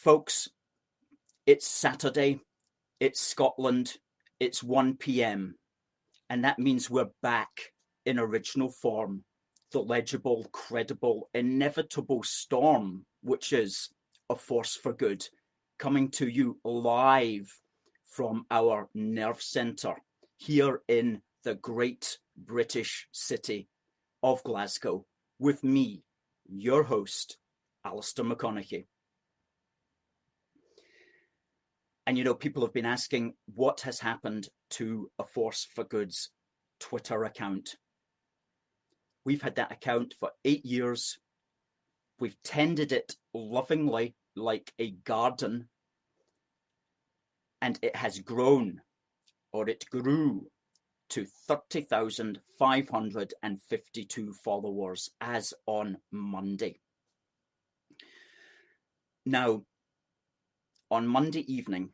Folks, it's Saturday, it's Scotland, it's 1 p.m, and that means we're back in original form, the legible, credible, inevitable storm, which is A Force for Good, coming to you live from our nerve centre here in the great British city of Glasgow, with me, your host, Alistair McConnachie. And you know, people have been asking what has happened to A Force for Good's Twitter account. We've had that account for 8 years. We've tended it lovingly like a garden, and it has grown, or it grew, to 30,552 followers as on Monday. Now, on Monday evening,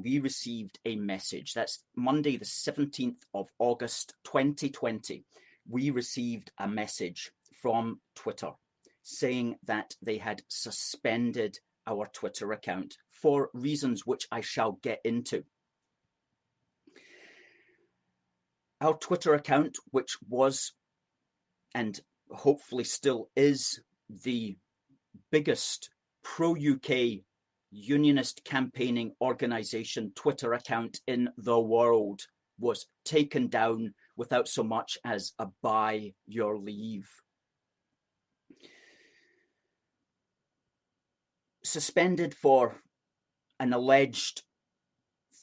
we received a message. That's Monday, the 17th of August, 2020. We received a message from Twitter saying that they had suspended our Twitter account for reasons which I shall get into. Our Twitter account, which was and hopefully still is the biggest pro-UK unionist campaigning organisation Twitter account in the world, was taken down without so much as a by your leave. Suspended for an alleged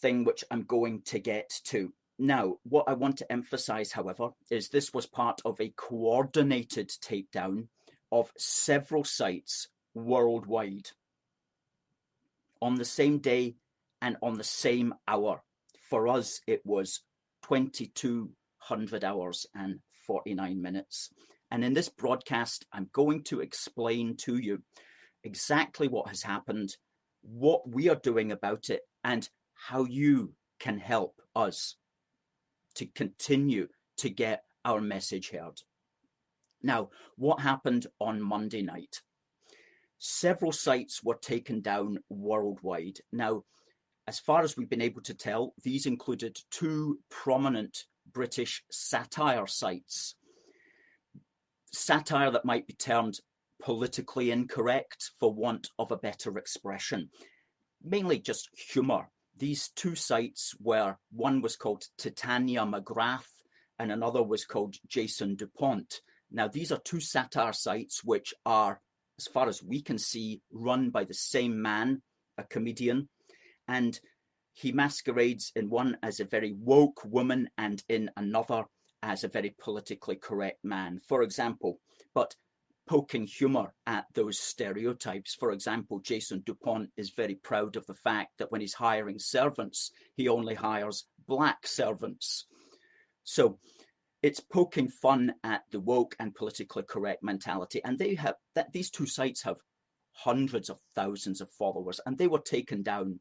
thing which I'm going to get to. Now, what I want to emphasise, however, is this was part of a coordinated takedown of several sites worldwide on the same day and on the same hour. For us, it was 2200 hours and 49 minutes. And in this broadcast, I'm going to explain to you exactly what has happened, what we are doing about it, and how you can help us to continue to get our message heard. Now, what happened on Monday night? Several sites were taken down worldwide. Now, as far as we've been able to tell, these included two prominent British satire sites. Satire that might be termed politically incorrect, for want of a better expression. Mainly just humour. These two sites were, one was called Titania McGrath and another was called Jason DuPont. Now, these are two satire sites which are, as far as we can see, run by the same man, a comedian, and he masquerades in one as a very woke woman and in another as a very politically correct man, for example, but poking humour at those stereotypes. For example, Jason DuPont is very proud of the fact that when he's hiring servants, he only hires black servants. So it's poking fun at the woke and politically correct mentality. And they have that. These two sites have hundreds of thousands of followers, and they were taken down.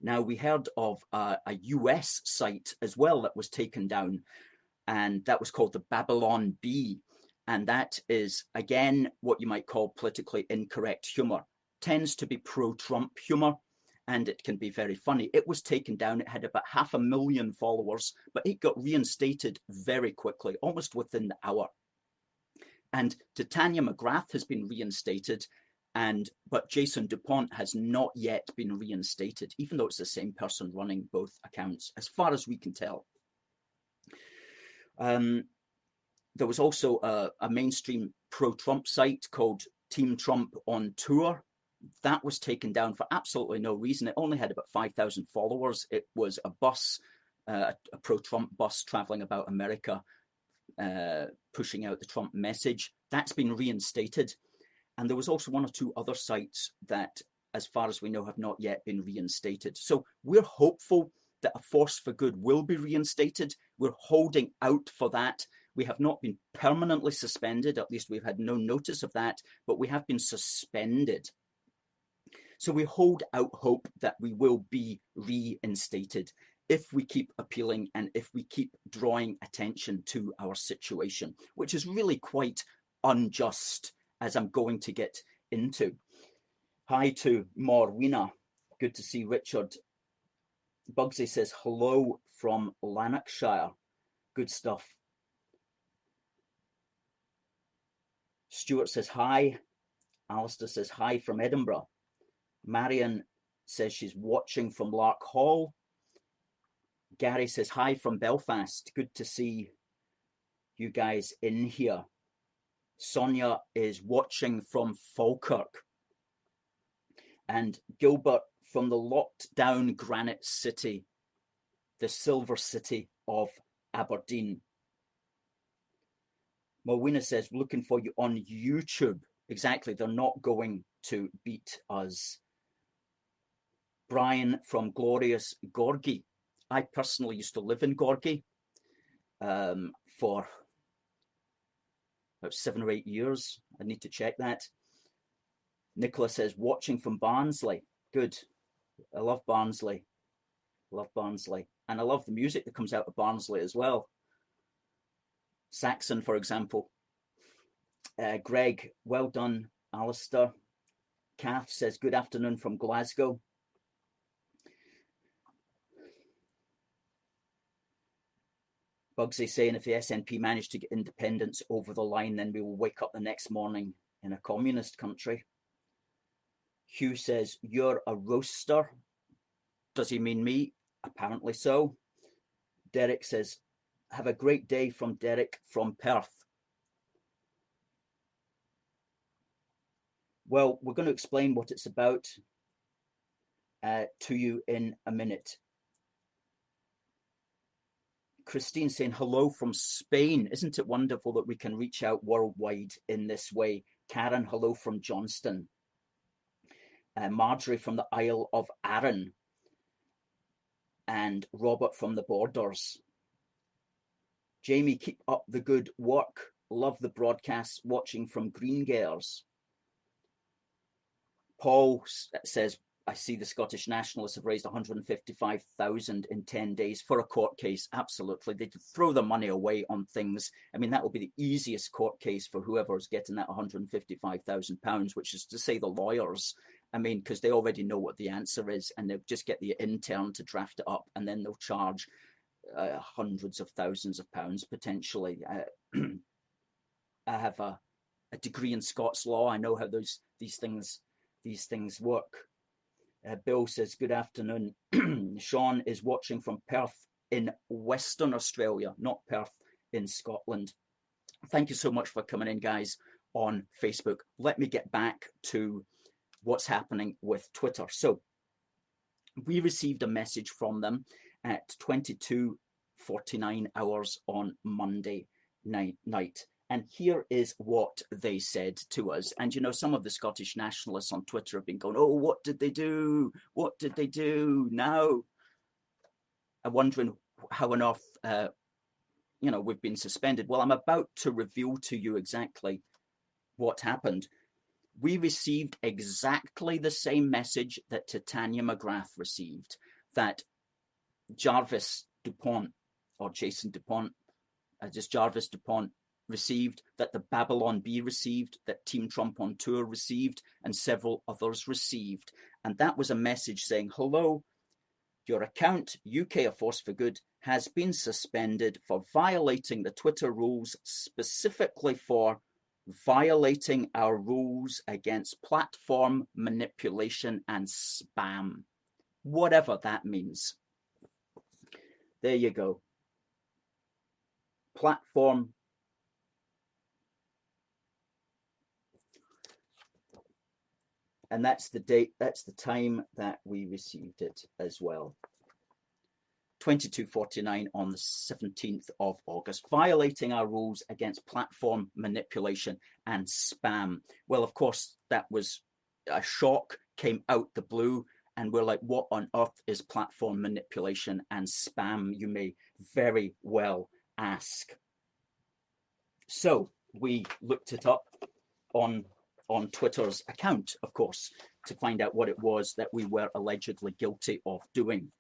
Now, we heard of a US site as well that was taken down, and that was called the Babylon Bee. And that is, again, what you might call politically incorrect humour. Tends to be pro-Trump humour, and it can be very funny. It was taken down. It had about 500,000 followers, but it got reinstated very quickly, almost within the hour. And Titania McGrath has been reinstated, but Jason DuPont has not yet been reinstated, even though it's the same person running both accounts, as far as we can tell. There was also a mainstream pro-Trump site called Team Trump on Tour. That was taken down for absolutely no reason. It only had about 5,000 followers. It was a bus, a pro-Trump bus traveling about America, pushing out the Trump message. That's been reinstated. And there was also one or two other sites that, as far as we know, have not yet been reinstated. So we're hopeful that A Force for Good will be reinstated. We're holding out for that. We have not been permanently suspended, at least we've had no notice of that, but we have been suspended. So we hold out hope that we will be reinstated if we keep appealing and if we keep drawing attention to our situation, which is really quite unjust, as I'm going to get into. Hi to Morwina. Good to see Richard. Bugsy says hello from Lanarkshire. Good stuff. Stuart says hi. Alistair says hi from Edinburgh. Marion says she's watching from Lark Hall. Gary says hi from Belfast. Good to see you guys in here. Sonia is watching from Falkirk. And Gilbert from the locked down granite city, the silver city of Aberdeen. Morwina says, looking for you on YouTube. Exactly, they're not going to beat us. Brian from glorious Gorgie. I personally used to live in Gorgie for about 7 or 8 years. I need to check that. Nicola says, watching from Barnsley. Good. I love Barnsley. Love Barnsley. And I love the music that comes out of Barnsley as well. Saxon, for example. Greg, well done, Alistair. Kath says, good afternoon from Glasgow. Bugsy saying, if the SNP manage to get independence over the line, then we will wake up the next morning in a communist country. Hugh says, you're a roaster. Does he mean me? Apparently so. Derek says, have a great day from Derek from Perth. Well, we're going to explain what it's about to you in a minute. Christine saying hello from Spain. Isn't it wonderful that we can reach out worldwide in this way? Karen, hello from Johnston. Marjorie from the Isle of Arran. And Robert from the Borders. Jamie, keep up the good work. Love the broadcasts, watching from Greengairs. Paul says, I see the Scottish Nationalists have raised 155,000 in 10 days for a court case. Absolutely. They throw the money away on things. I mean, that will be the easiest court case for whoever's getting that £155,000, which is to say the lawyers. I mean, because they already know what the answer is, and they'll just get the intern to draft it up, and then they'll charge hundreds of thousands of pounds potentially. I have a degree in Scots law. I know how these things work. Bill says, good afternoon. Sean is watching from Perth in Western Australia, not Perth in Scotland. Thank you so much for coming in, guys, on Facebook. Let me get back to what's happening with Twitter. So we received a message from them at 22:49 hours on Monday night. And here is what they said to us. And, you know, some of the Scottish nationalists on Twitter have been going, oh, what did they do? What did they do now? I'm wondering how on earth, we've been suspended. Well, I'm about to reveal to you exactly what happened. We received exactly the same message that Titania McGrath received, that Jarvis Dupont, or Jason Dupont, just Jarvis Dupont, received, that the Babylon Bee received, that Team Trump on Tour received, and several others received. And that was a message saying, hello, your account, UK A Force for Good, has been suspended for violating the Twitter rules, specifically for violating our rules against platform manipulation and spam. Whatever that means. There you go. Platform. And that's the date, that's the time that we received it as well. 22:49 on the 17th of August, violating our rules against platform manipulation and spam. Well, of course, that was a shock, came out the blue, and we're like, what on earth is platform manipulation and spam? You may very well ask. So we looked it up on Twitter's account, of course, to find out what it was that we were allegedly guilty of doing.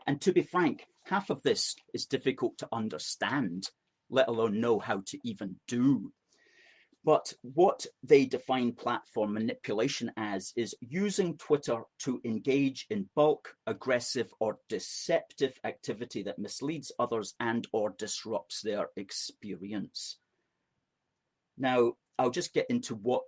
And to be frank, half of this is difficult to understand, let alone know how to even do. But what they define platform manipulation as is using Twitter to engage in bulk, aggressive, or deceptive activity that misleads others and or disrupts their experience. Now, I'll just get into what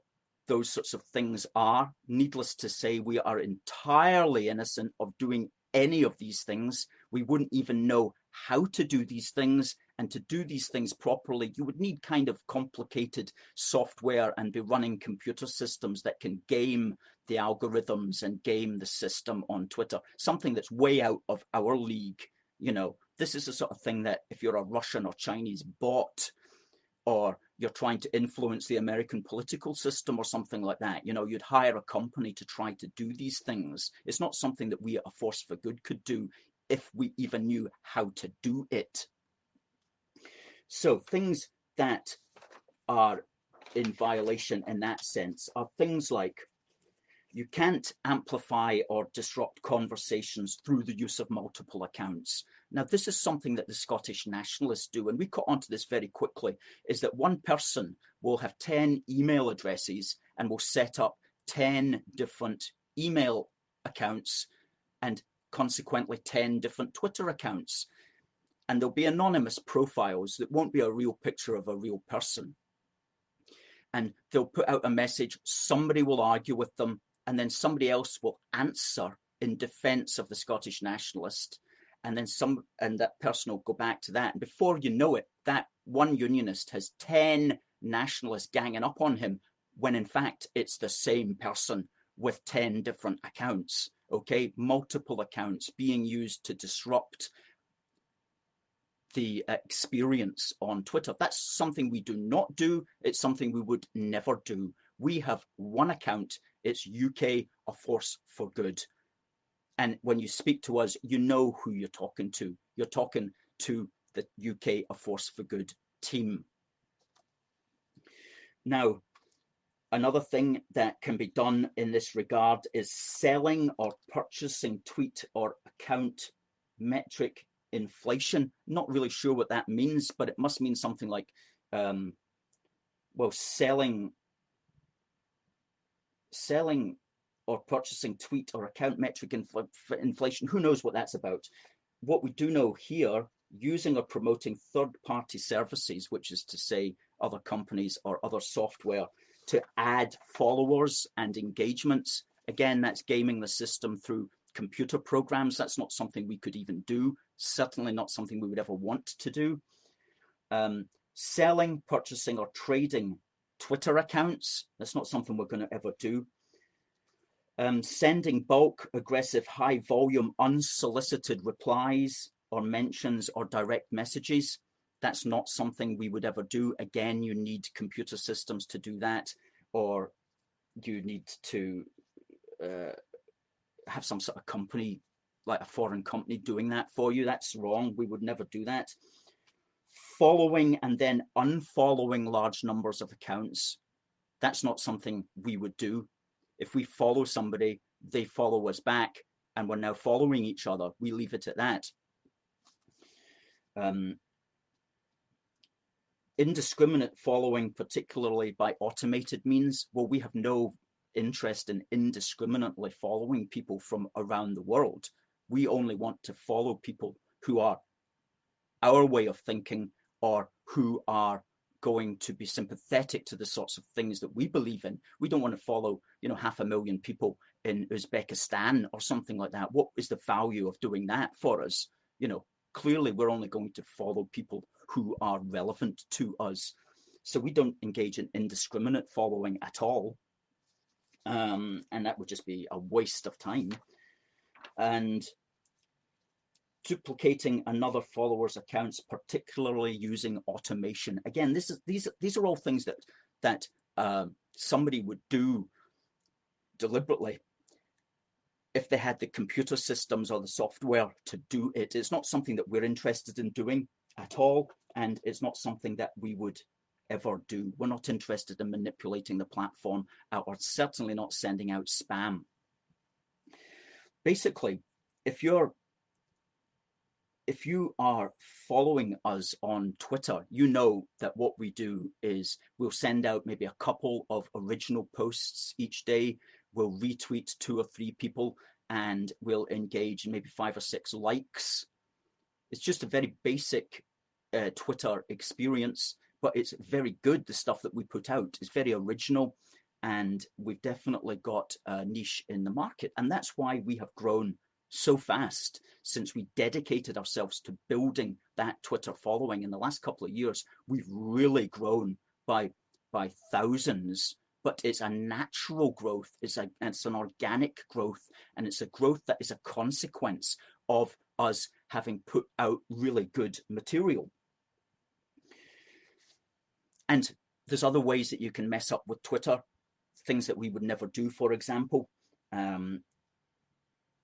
those sorts of things are. Needless to say, we are entirely innocent of doing any of these things. We wouldn't even know how to do these things, and to do these things properly, you would need kind of complicated software and be running computer systems that can game the algorithms and game the system on Twitter, something that's way out of our league. You know, this is the sort of thing that if you're a Russian or Chinese bot, or you're trying to influence the American political system or something like that, you know, you'd hire a company to try to do these things. It's not something that we at A Force for Good could do if we even knew how to do it. So things that are in violation in that sense are things like you can't amplify or disrupt conversations through the use of multiple accounts. Now, this is something that the Scottish nationalists do, and we caught onto this very quickly, is that one person will have 10 email addresses and will set up 10 different email accounts and consequently 10 different Twitter accounts. And there'll be anonymous profiles that won't be a real picture of a real person. And they'll put out a message, somebody will argue with them, and then somebody else will answer in defense of the Scottish nationalist. And then that person will go back to that. And before you know it, that one unionist has 10 nationalists ganging up on him, when in fact it's the same person with 10 different accounts. Okay, multiple accounts being used to disrupt the experience on Twitter. That's something we do not do. It's something we would never do. We have one account. It's UK A Force for Good. And when you speak to us, you know who you're talking to. You're talking to the UK A Force for Good team. Now, another thing that can be done in this regard is selling or purchasing tweet or account metric inflation. Not really sure what that means, but it must mean something like, selling or purchasing tweet or account metric inflation. Who knows what that's about? What we do know here, using or promoting third-party services, which is to say other companies or other software, to add followers and engagements. Again, that's gaming the system through computer programs. That's not something we could even do. Certainly not something we would ever want to do. Selling, purchasing, or trading Twitter accounts. That's not something we're going to ever do. Sending bulk, aggressive, high volume, unsolicited replies or mentions or direct messages. That's not something we would ever do. Again, you need computer systems to do that, or you need to have some sort of company, like a foreign company, doing that for you. That's wrong. We would never do that. Following and then unfollowing large numbers of accounts. That's not something we would do. If we follow somebody, they follow us back, and we're now following each other. We leave it at that. Indiscriminate following, particularly by automated means, well, we have no interest in indiscriminately following people from around the world. We only want to follow people who are our way of thinking, or who are going to be sympathetic to the sorts of things that we believe in. We don't want to follow, 500,000 people in Uzbekistan or something like that. What is the value of doing that for us? Clearly we're only going to follow people who are relevant to us. So we don't engage in indiscriminate following at all. And that would just be a waste of time. And duplicating another follower's accounts, particularly using automation. Again, these are all things that somebody would do deliberately if they had the computer systems or the software to do it. It's not something that we're interested in doing at all, and it's not something that we would ever do. We're not interested in manipulating the platform, or certainly not sending out spam. Basically, if you're if you are following us on Twitter, you know that what we do is we'll send out maybe a couple of original posts each day. We'll retweet 2 or 3 people, and we'll engage in maybe 5 or 6 likes. It's just a very basic Twitter experience, but it's very good. The stuff that we put out is very original, and we've definitely got a niche in the market. And that's why we have grown so fast since we dedicated ourselves to building that Twitter following. In the last couple of years, we've really grown by thousands, but it's a natural growth. It's an organic growth, and it's a growth that is a consequence of us having put out really good material. And there's other ways that you can mess up with Twitter, things that we would never do, for example.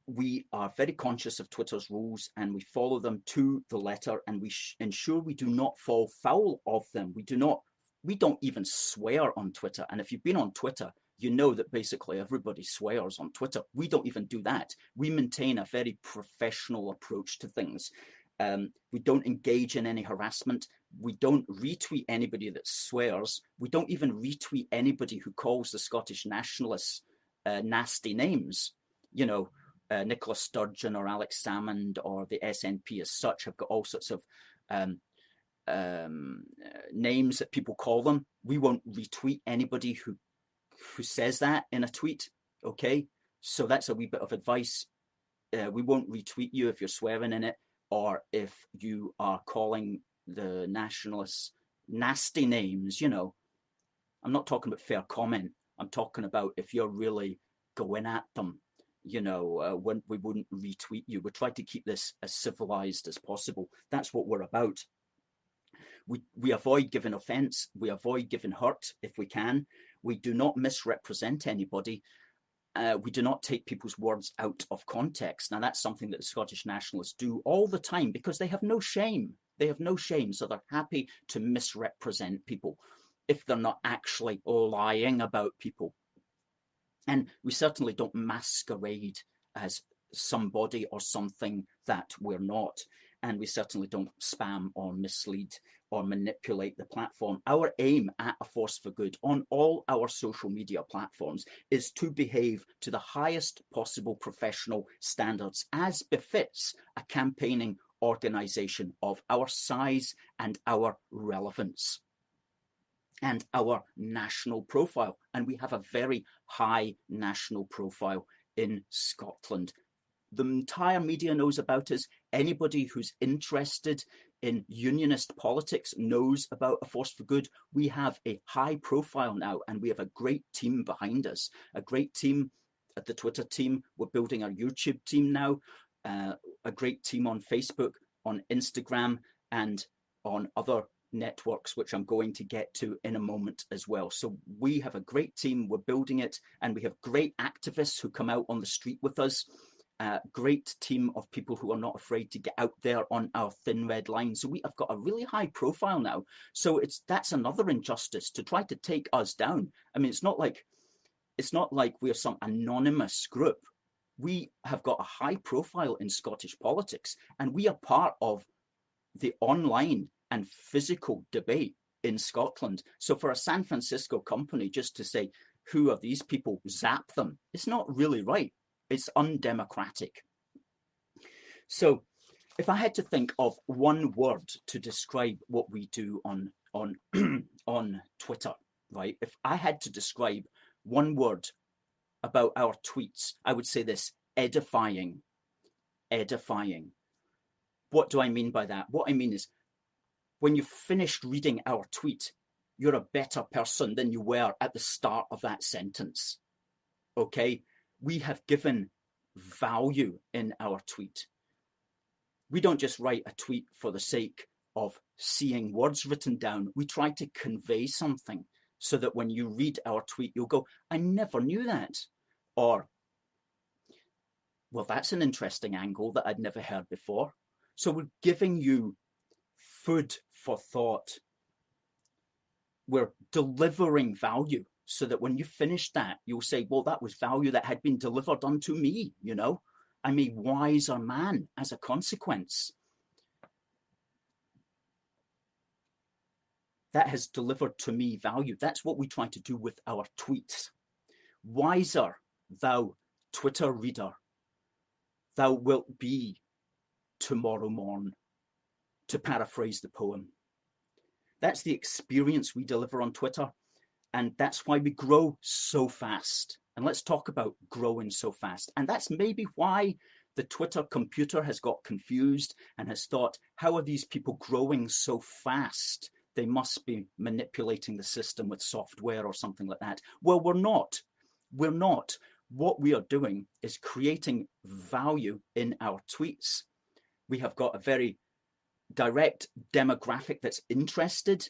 We are very conscious of Twitter's rules, and we follow them to the letter, and we ensure we do not fall foul of them. We don't even swear on Twitter. And if you've been on Twitter, you know that basically everybody swears on Twitter. We don't even do that. We maintain a very professional approach to things. We don't engage in any harassment. We don't retweet anybody that swears. We don't even retweet anybody who calls the Scottish nationalists nasty names. You know, Nicola Sturgeon or Alex Salmond or the SNP as such have got all sorts of names that people call them. We won't retweet anybody who says that in a tweet. Okay, so that's a wee bit of advice. We won't retweet you if you're swearing in it, or if you are calling the nationalists nasty names. You know, I'm not talking about fair comment. I'm talking about if you're really going at them. You know, when we wouldn't retweet you. We try to keep this as civilized as possible. That's what we're about. We avoid giving offence. We avoid giving hurt if we can. We do not misrepresent anybody. We do not take people's words out of context. Now, that's something that the Scottish nationalists do all the time because they have no shame. They have no shame, so they're happy to misrepresent people if they're not actually lying about people. And we certainly don't masquerade as somebody or something that we're not. And we certainly don't spam or mislead or manipulate the platform. Our aim at A Force for Good on all our social media platforms is to behave to the highest possible professional standards as befits a campaigning organisation of our size and our relevance and our national profile. And we have a very high national profile in Scotland. The entire media knows about us. Anybody who's interested in unionist politics knows about A Force for Good. We have a high profile now, and we have a great team behind us, a great team at the Twitter team. We're building our YouTube team now, a great team on Facebook, on Instagram, and on other networks, which I'm going to get to in a moment as well. So we have a great team, we're building it, and we have great activists who come out on the street with us. Great team of people who are not afraid to get out there on our thin red line. So we have got a really high profile now. So that's another injustice to try to take us down. I mean, it's not like we're some anonymous group. We have got a high profile in Scottish politics, and we are part of the online and physical debate in Scotland. So for a San Francisco company just to say, who are these people, zap them, it's not really right. It's undemocratic. So if I had to think of one word to describe what we do on on Twitter, right? If I had to describe one word about our tweets, I would say this: edifying. Edifying. What do I mean by that? What I mean is, when you've finished reading our tweet, you're a better person than you were at the start of that sentence. Okay? We have given value in our tweet. We don't just write a tweet for the sake of seeing words written down. We try to convey something so that when you read our tweet, you'll go, I never knew that. Or, well, that's an interesting angle that I'd never heard before. So we're giving you food for thought. We're delivering value, so that when you finish that, you'll say, well, that was value that had been delivered unto me, you know. I'm a wiser man as a consequence. that has delivered to me value. That's what we try to do with our tweets. Wiser, thou Twitter reader, thou wilt be tomorrow morn, to paraphrase the poem. That's the experience we deliver on Twitter, and that's why we grow so fast. And let's talk about growing so fast. And that's maybe why the Twitter computer has got confused and has thought, how are these people growing so fast? They must be manipulating the system with software or something like that. Well, we're not. We're not. What we are doing is creating value in our tweets. We have got a very direct demographic that's interested,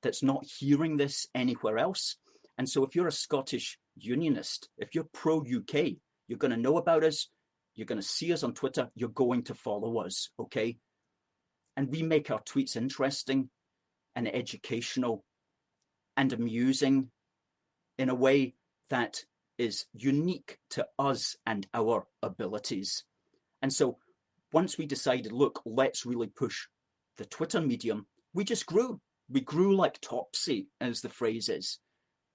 that's not hearing this anywhere else. And so if you're a Scottish unionist, if you're pro-UK, you're going to know about us, you're going to see us on Twitter, you're going to follow us, okay? And we make our tweets interesting and educational and amusing in a way that is unique to us and our abilities. And so once we decided, look, let's really push the Twitter medium, we just grew. We grew like Topsy, as the phrase is.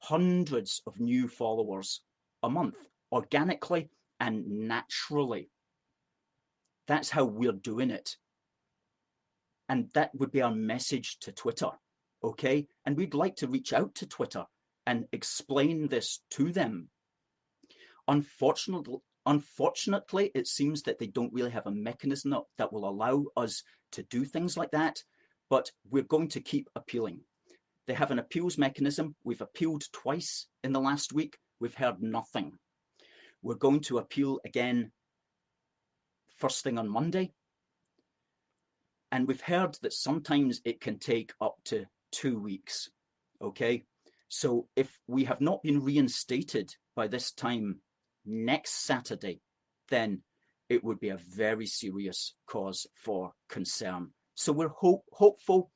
Hundreds of new followers a month, organically and naturally. That's how we're doing it. And that would be our message to Twitter, okay? And we'd like to reach out to Twitter and explain this to them. Unfortunately, it seems that they don't really have a mechanism that will allow us to do things like that, but we're going to keep appealing. They have an appeals mechanism. We've appealed twice in the last week. We've heard nothing. We're going to appeal again first thing on Monday. And we've heard that sometimes it can take up to 2 weeks, okay? So if we have not been reinstated by this time next Saturday, then it would be a very serious cause for concern. So we're hopeful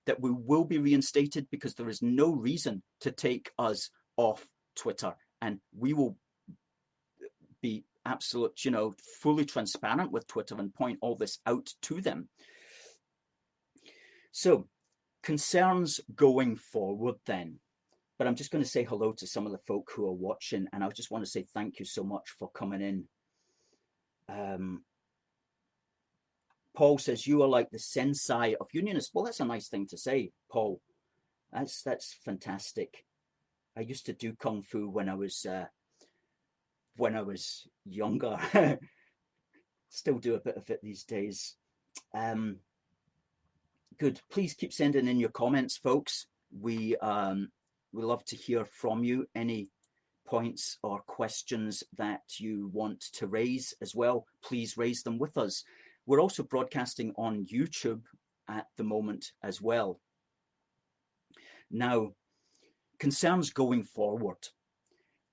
that we will be reinstated, because there is no reason to take us off Twitter. And we will be absolute, fully transparent with Twitter and point all this out to them. So concerns going forward then. But I'm just going to say hello to some of the folk who are watching, and I just want to say thank you so much for coming in. Paul says, you are like the sensei of unionists. Well, that's a nice thing to say, Paul. That's fantastic. I used to do Kung Fu when I was younger. Still do a bit of it these days. Good. Please keep sending in your comments, folks. We love to hear from you. Any points or questions that you want to raise as well, please raise them with us. We're also broadcasting on YouTube at the moment as well. Now, concerns going forward.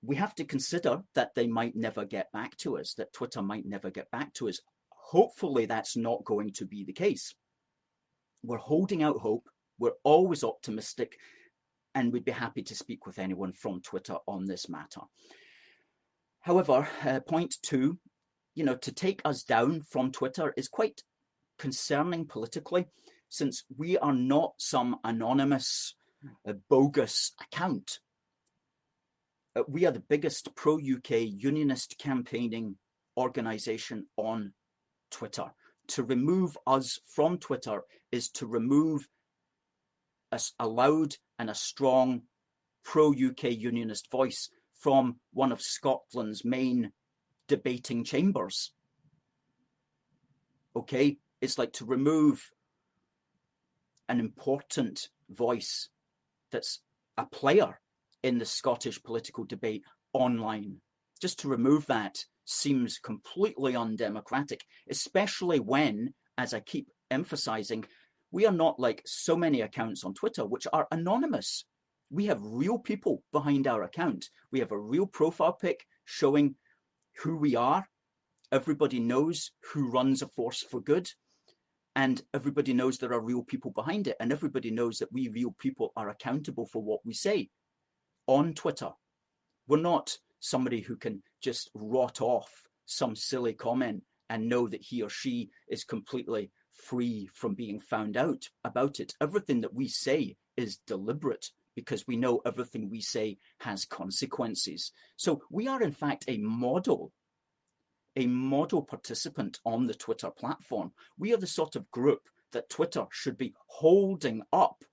We have to consider that they might never get back to us, that Twitter might never get back to us. Hopefully that's not going to be the case. We're holding out hope. We're always optimistic, and we'd be happy to speak with anyone from Twitter on this matter. However, point two, to take us down from Twitter is quite concerning politically, since we are not some anonymous, bogus account. We are the biggest pro-UK unionist campaigning organisation on Twitter. To remove us from Twitter is to remove a loud and a strong pro-UK unionist voice from one of Scotland's main debating chambers. Okay, it's like to remove an important voice that's a player in the Scottish political debate online. Just to remove that seems completely undemocratic, especially when, as I keep emphasizing, we are not like so many accounts on Twitter which are anonymous. We have real people behind our account. We have a real profile pic showing who we are. Everybody knows who runs A Force for Good, and everybody knows there are real people behind it, and everybody knows that we real people are accountable for what we say on Twitter. We're not somebody who can just rot off some silly comment and know that he or she is completely free from being found out about it. Everything that we say is deliberate, because we know everything we say has consequences. So we are in fact a model participant on the Twitter platform. We are the sort of group that Twitter should be holding up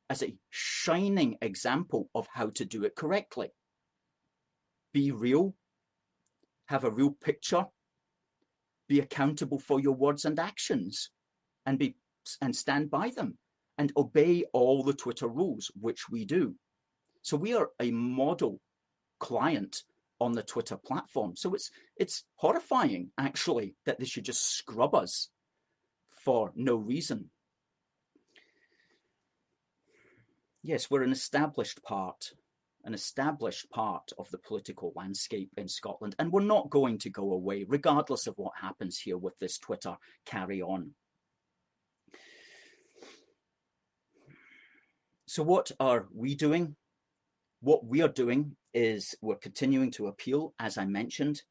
as a shining example of how to do it correctly. Be real, have a real picture, be accountable for your words and actions, and stand by them, and obey all the Twitter rules, which we do. So we are a model client on the Twitter platform. So it's horrifying, actually, that they should just scrub us for no reason. Yes, we're an established part of the political landscape in Scotland, and we're not going to go away, regardless of what happens here with this Twitter carry on. So what are we doing? What we are doing is we're continuing to appeal, as I mentioned,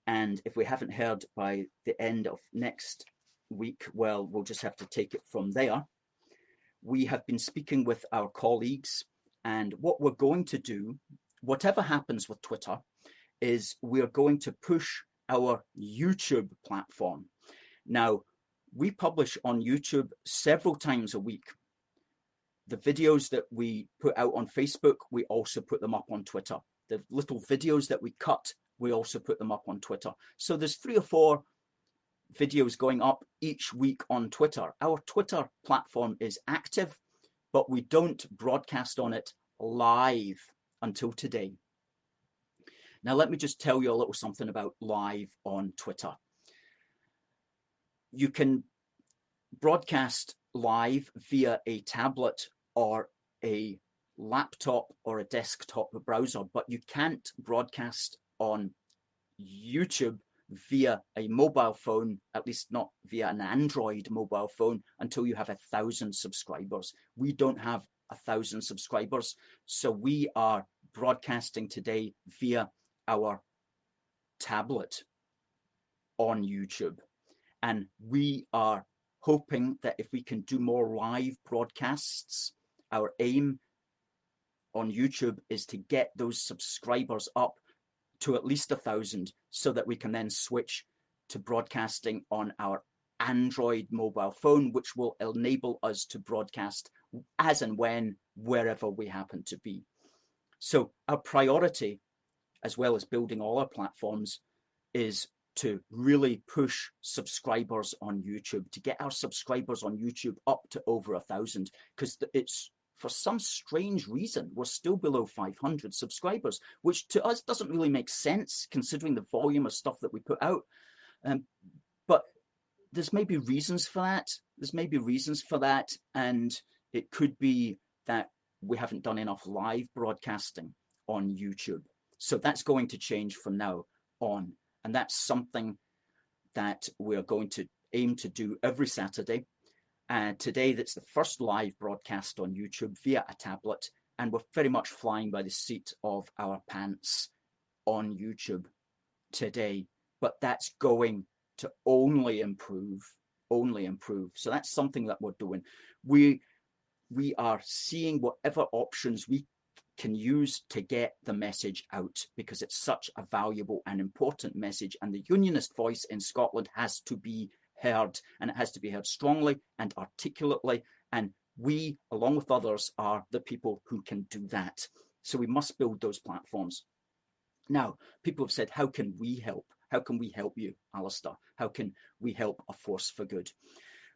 and if we haven't heard by the end of next week, well, we'll just have to take it from there. We have been speaking with our colleagues, and what we're going to do, whatever happens with Twitter, is we're going to push our YouTube platform. Now, we publish on YouTube several times a week. The videos that we put out on Facebook, we also put them up on Twitter. The little videos that we cut, we also put them up on Twitter. So there's 3 or 4 videos going up each week on Twitter. Our Twitter platform is active, but we don't broadcast on it live until today. Now, let me just tell you a little something about live on Twitter. You can broadcast live via a tablet or a laptop or a desktop browser, but you can't broadcast on YouTube via a mobile phone, at least not via an Android mobile phone, until you have 1,000 subscribers. We don't have 1,000 subscribers, so we are broadcasting today via our tablet on YouTube, and we are hoping that if we can do more live broadcasts, our aim on YouTube is to get those subscribers up to at least 1,000, so that we can then switch to broadcasting on our Android mobile phone, which will enable us to broadcast as and when, wherever we happen to be. So our priority, as well as building all our platforms, is to really push subscribers on YouTube, to get our subscribers on YouTube up to over 1,000, because it's, for some strange reason, we're still below 500 subscribers, which to us doesn't really make sense considering the volume of stuff that we put out. But there's maybe reasons for that. And it could be that we haven't done enough live broadcasting on YouTube. So that's going to change from now on. And that's something that we're going to aim to do every Saturday. And today, that's the first live broadcast on YouTube via a tablet, and we're very much flying by the seat of our pants on YouTube today. But that's going to only improve. So that's something that we're doing. We are seeing whatever options we can use to get the message out, because it's such a valuable and important message, and the unionist voice in Scotland has to be heard, and it has to be heard strongly and articulately, and we, along with others, are the people who can do that. So we must build those platforms. Now, people have said, how can we help? How can we help you, Alistair? How can we help A Force for Good?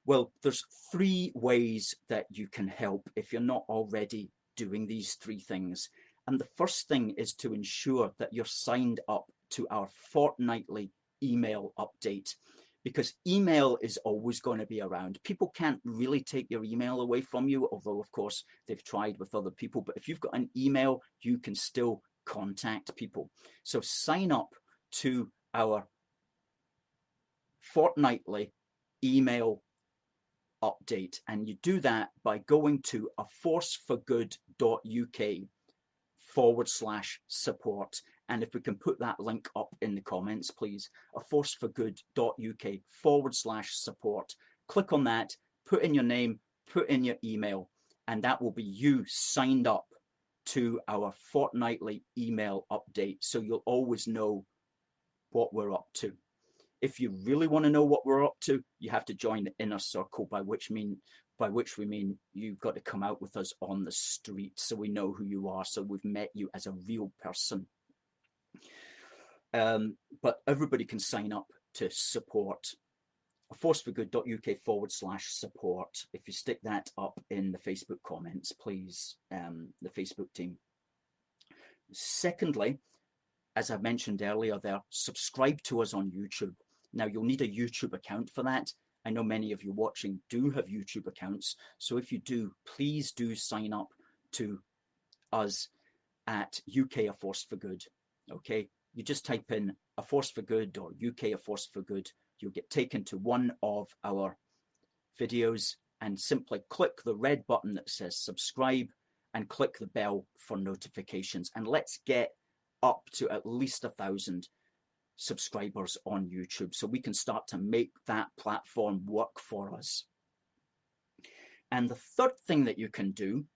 Well, there's 3 ways that you can help if you're not already doing these 3 things. And the first thing is to ensure that you're signed up to our fortnightly email update, because email is always going to be around. People can't really take your email away from you, although, of course, they've tried with other people. But if you've got an email, you can still contact people. So sign up to our fortnightly email update, and you do that by going to aforceforgood.uk/support. And if we can put that link up in the comments, please, aforceforgood.uk/support. Click on that, put in your name, put in your email, and that will be you signed up to our fortnightly email update, so you'll always know what we're up to. If you really want to know what we're up to, you have to join the inner circle, by which we mean you've got to come out with us on the street so we know who you are, so we've met you as a real person. But everybody can sign up to support. forceforgood.uk/support. If you stick that up in the Facebook comments, please, the Facebook team. Secondly, as I mentioned earlier there, subscribe to us on YouTube. Now, you'll need a YouTube account for that. I know many of you watching do have YouTube accounts. So if you do, please do sign up to us at UK A Force for Good. Okay, you just type in A Force for Good or UK A Force for Good. You'll get taken to one of our videos and simply click the red button that says subscribe and click the bell for notifications. And let's get up to at least 1,000 subscribers on YouTube so we can start to make that platform work for us. And the third thing that you can do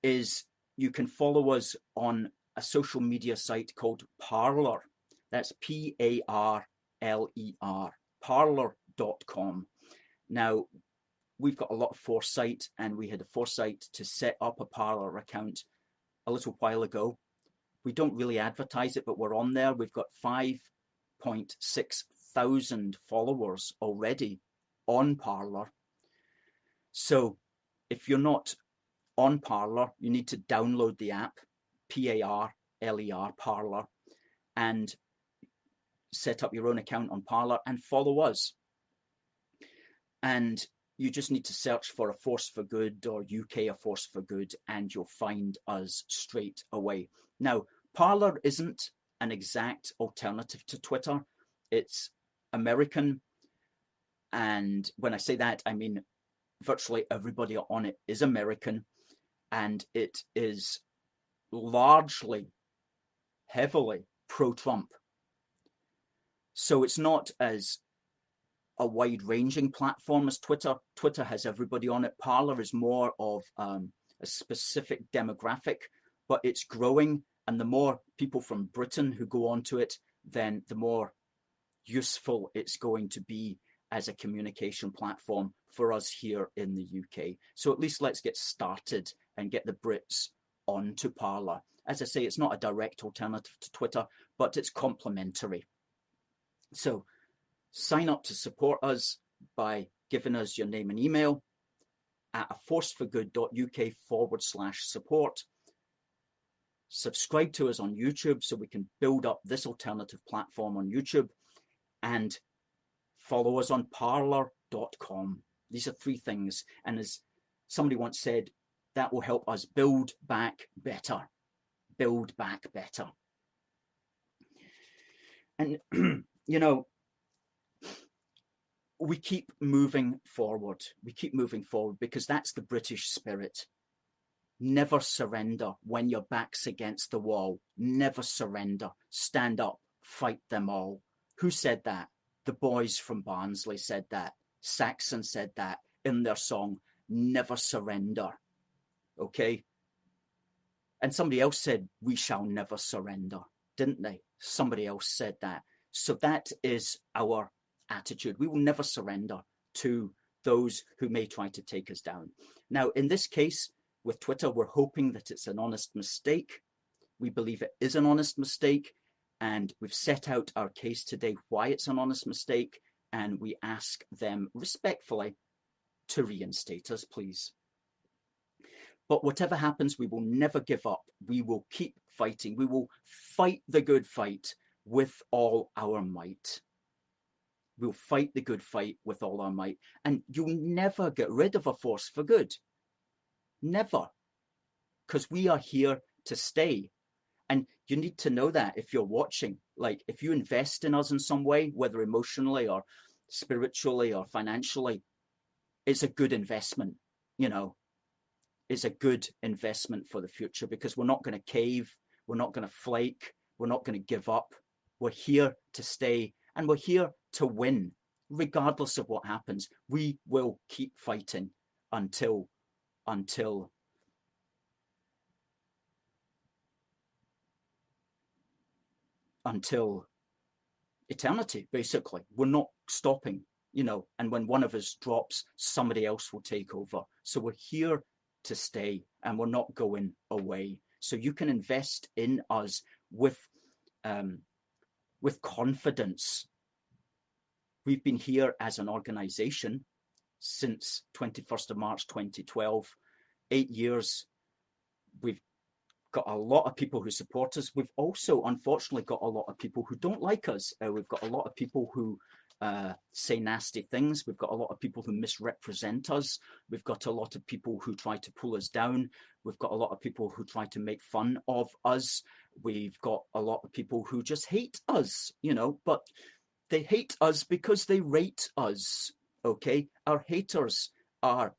is you can follow us on a social media site called Parler. That's Parler, parler.com. Now, we've got a lot of foresight, and we had a foresight to set up a Parler account a little while ago. We don't really advertise it, but we're on there. We've got 5.6 thousand followers already on Parler. So if you're not on Parler, you need to download the app, Parler, Parler, and set up your own account on Parler and follow us. And you just need to search for A Force for Good or UK A Force for Good, and you'll find us straight away. Now, Parler isn't an exact alternative to Twitter. It's American. And when I say that, I mean virtually everybody on it is American. And it is largely, heavily pro-Trump. So it's not as a wide-ranging platform as Twitter. Twitter has everybody on it. Parler is more of a specific demographic, but it's growing. And the more people from Britain who go onto it, then the more useful it's going to be as a communication platform for us here in the UK. So at least let's get started and get the Brits onto Parler. As I say, it's not a direct alternative to Twitter, but it's complementary. So sign up to support us by giving us your name and email at aforceforgood.uk/support. Subscribe to us on YouTube so we can build up this alternative platform on YouTube, and follow us on parler.com. These are three things. And as somebody once said, that will help us build back better. Build back better. And, you know, we keep moving forward. We keep moving forward because that's the British spirit. Never surrender when your back's against the wall. Never surrender. Stand up. Fight them all. Who said that? The boys from Barnsley said that. Saxon said that in their song, Never Surrender. Okay? And somebody else said, we shall never surrender, didn't they? Somebody else said that. So that is our attitude. We will never surrender to those who may try to take us down. Now, in this case, with Twitter, we're hoping that it's an honest mistake. We believe it is an honest mistake, and we've set out our case today why it's an honest mistake, and we ask them respectfully to reinstate us, please. But whatever happens, we will never give up. We will keep fighting. We will fight the good fight with all our might. We'll fight the good fight with all our might. And you'll never get rid of A Force for Good. Never. Because we are here to stay. And you need to know that if you're watching. Like, if you invest in us in some way, whether emotionally or spiritually or financially, it's a good investment, you know. It's a good investment for the future, because we're not going to cave. We're not going to flake. We're not going to give up. We're here to stay, and we're here to win. Regardless of what happens, we will keep fighting until until eternity, basically. We're not stopping, you know, and when one of us drops, somebody else will take over. So we're here to stay, and we're not going away. So you can invest in us with confidence. We've been here as an organization since 21st of March 2012, 8 years. We've got a lot of people who support us. We've also, unfortunately, got a lot of people who don't like us. We've got a lot of people who say nasty things. We've got a lot of people who misrepresent us. We've got a lot of people who try to pull us down. We've got a lot of people who try to make fun of us. We've got a lot of people who just hate us, you know, but they hate us because they rate us, okay? Our haters are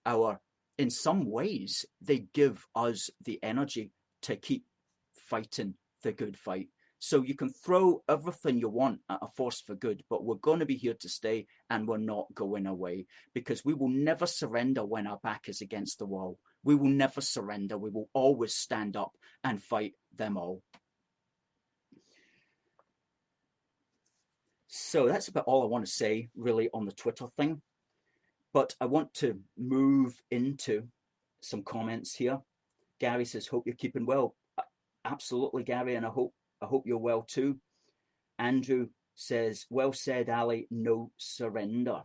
in some ways, they give us the energy to keep fighting the good fight. So you can throw everything you want at a force for good, but we're going to be here to stay, and we're not going away, because we will never surrender when our back is against the wall. We will never surrender. We will always stand up and fight them all. So that's about all I want to say, really, on the Twitter thing. But I want to move into some comments here. Gary says, hope you're keeping well. Absolutely, Gary, and I hope you're well too. Andrew says, well said, Ali, no surrender.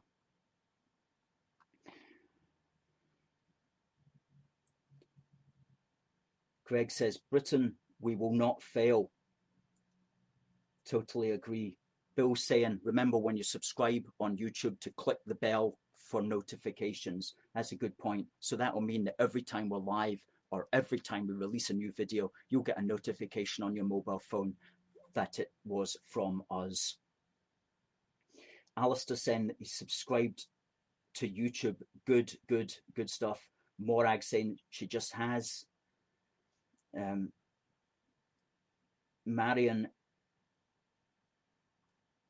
Greg says, Britain, we will not fail. Totally agree. Bill saying, remember when you subscribe on YouTube to click the bell for notifications. That's a good point. So that will mean that every time we're live, or every time we release a new video, you'll get a notification on your mobile phone that it was from us. Alistair saying that he subscribed to YouTube. Good stuff. Morag saying she just has. Marion,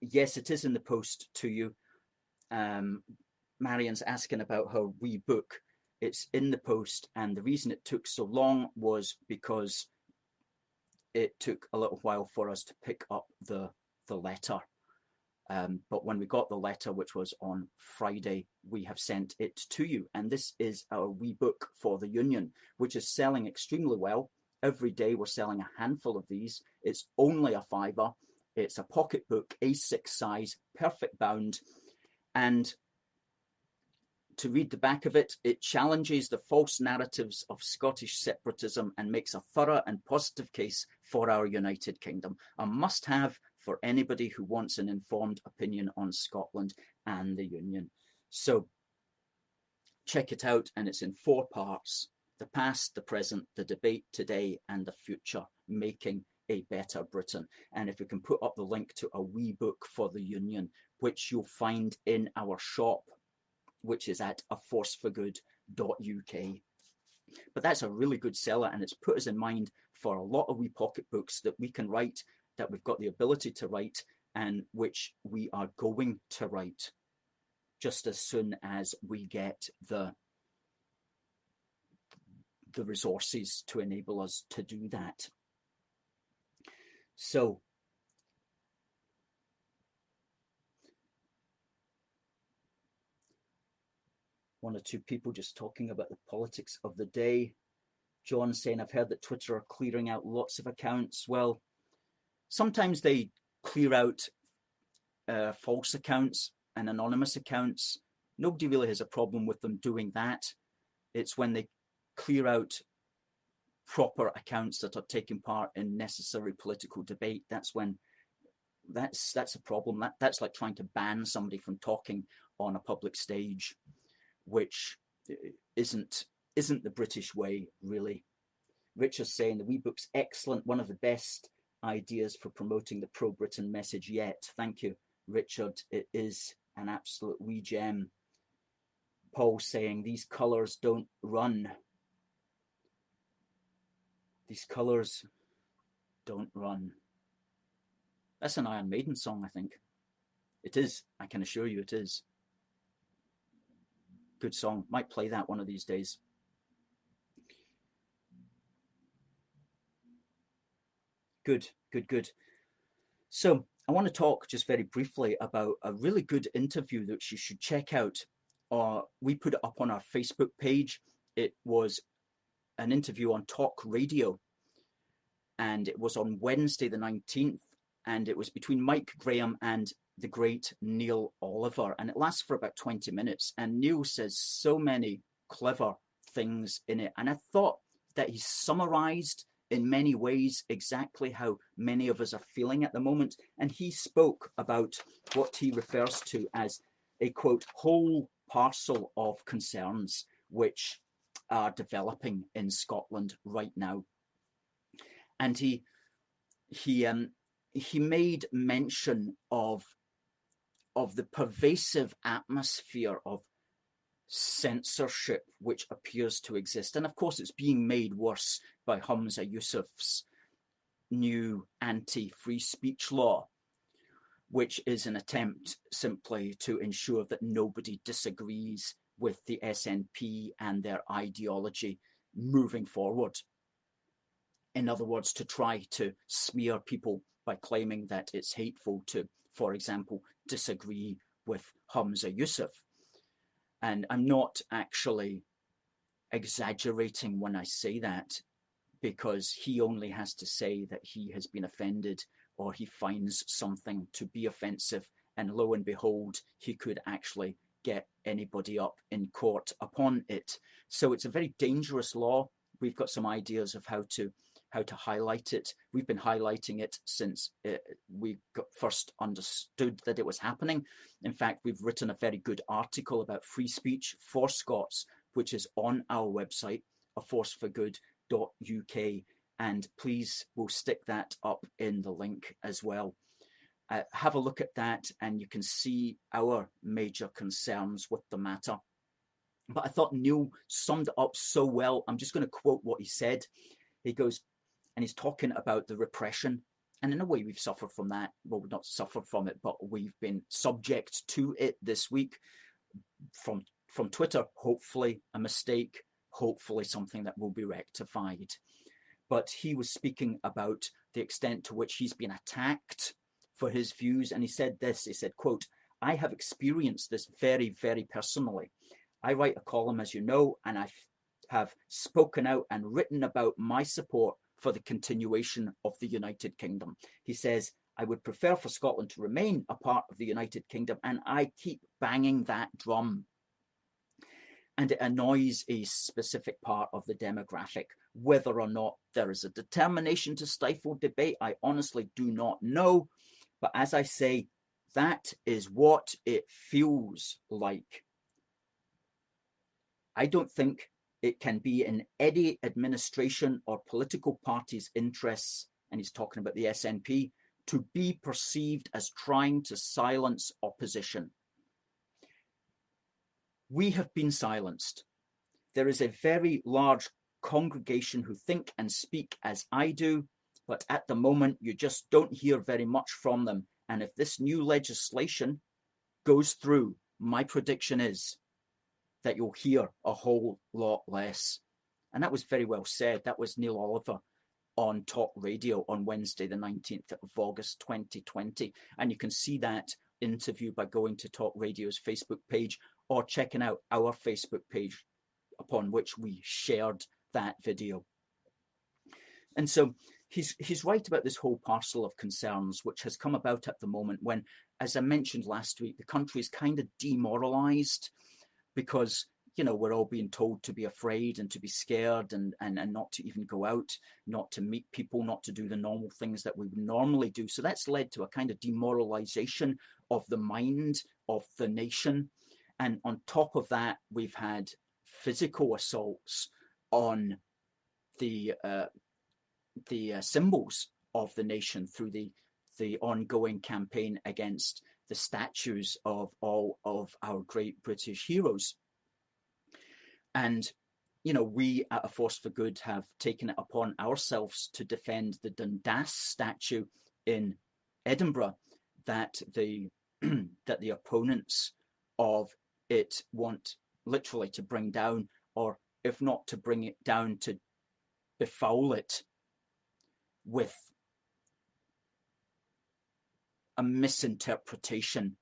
yes, it is in the post to you. Marion's asking about her wee book. It's in the post, and the reason it took so long was because it took a little while for us to pick up the letter. But when we got the letter, which was on Friday, we have sent it to you. And this is our wee book for the Union, which is selling extremely well. Every day we're selling a handful of these. It's only a £5. It's a pocket book, A6 size, perfect bound. And to read the back of it, it challenges the false narratives of Scottish separatism and makes a thorough and positive case for our United Kingdom. A must-have for anybody who wants an informed opinion on Scotland and the Union. So check it out, and it's in 4 parts: the past, the present, the debate today, and the future, making a better Britain. And if we can put up the link to a wee book for the Union, which you'll find in our shop, which is at aforceforgood.uk. But that's a really good seller, and it's put us in mind for a lot of wee pocket books that we can write, that we've got the ability to write, and which we are going to write just as soon as we get the resources to enable us to do that. So one or two people just talking about the politics of the day. John saying, I've heard that Twitter are clearing out lots of accounts. Well, sometimes they clear out false accounts and anonymous accounts. Nobody really has a problem with them doing that. It's when they clear out proper accounts that are taking part in necessary political debate. That's when that's a problem. That's like trying to ban somebody from talking on a public stage, which isn't the British way, really. Richard's saying the wee book's excellent, one of the best ideas for promoting the pro-Britain message yet. Thank you, Richard. It is an absolute wee gem. Paul saying these colours don't run. These colours don't run. That's an Iron Maiden song, I think. It is. I can assure you it is. Good song. Might play that one of these days. Good, good, good. So I want to talk just very briefly about a really good interview that you should check out. We put it up on our Facebook page. It was an interview on talk radio, and it was on Wednesday the 19th, and it was between Mike Graham and the great Neil Oliver, and it lasts for about 20 minutes, and Neil says so many clever things in it, and I thought that he summarized in many ways exactly how many of us are feeling at the moment, and he spoke about what he refers to as a, quote, whole parcel of concerns which are developing in Scotland right now. And he made mention of the pervasive atmosphere of censorship which appears to exist. And of course, it's being made worse by Humza Yousaf's new anti-free speech law, which is an attempt simply to ensure that nobody disagrees with the SNP and their ideology moving forward. In other words, to try to smear people by claiming that it's hateful to, for example, disagree with Humza Yousaf. And I'm not actually exaggerating when I say that, because he only has to say that he has been offended or he finds something to be offensive, and lo and behold, he could actually get anybody up in court upon it. So it's a very dangerous law. We've got some ideas of how to highlight it. We've been highlighting it since we first understood that it was happening. In fact, we've written a very good article about free speech for Scots, which is on our website, aforceforgood.uk. And please, we'll stick that up in the link as well. Have a look at that and you can see our major concerns with the matter. But I thought Neil summed it up so well. I'm just going to quote what he said. He goes, and he's talking about the repression. And in a way, we've suffered from that. Well, we've not suffered from it, but we've been subject to it this week from Twitter. Hopefully a mistake, hopefully something that will be rectified. But he was speaking about the extent to which he's been attacked for his views. And he said this, he said, quote, "I have experienced this very, very personally. I write a column, as you know, and I have spoken out and written about my support for the continuation of the United Kingdom." He says, "I would prefer for Scotland to remain a part of the United Kingdom, and I keep banging that drum. And it annoys a specific part of the demographic. Whether or not there is a determination to stifle debate, I honestly do not know. But as I say, that is what it feels like. I don't think it can be in any administration or political party's interests," and he's talking about the SNP, "to be perceived as trying to silence opposition. We have been silenced. There is a very large congregation who think and speak as I do, but at the moment you just don't hear very much from them. And if this new legislation goes through, my prediction is that you'll hear a whole lot less." And that was very well said. That was Neil Oliver on Talk Radio on Wednesday, the 19th of August, 2020. And you can see that interview by going to Talk Radio's Facebook page or checking out our Facebook page upon which we shared that video. And so he's right about this whole parcel of concerns which has come about at the moment when, as I mentioned last week, the country is kind of demoralized because, you know, we're all being told to be afraid and to be scared and not to even go out, not to meet people, not to do the normal things that we would normally do. So that's led to a kind of demoralization of the mind of the nation. And on top of that, we've had physical assaults on the symbols of the nation through the ongoing campaign against the statues of all of our great British heroes. And, you know, we at A Force for Good have taken it upon ourselves to defend the Dundas statue in Edinburgh that the opponents of it want literally to bring down, or if not to bring it down, to befoul it with a misinterpretation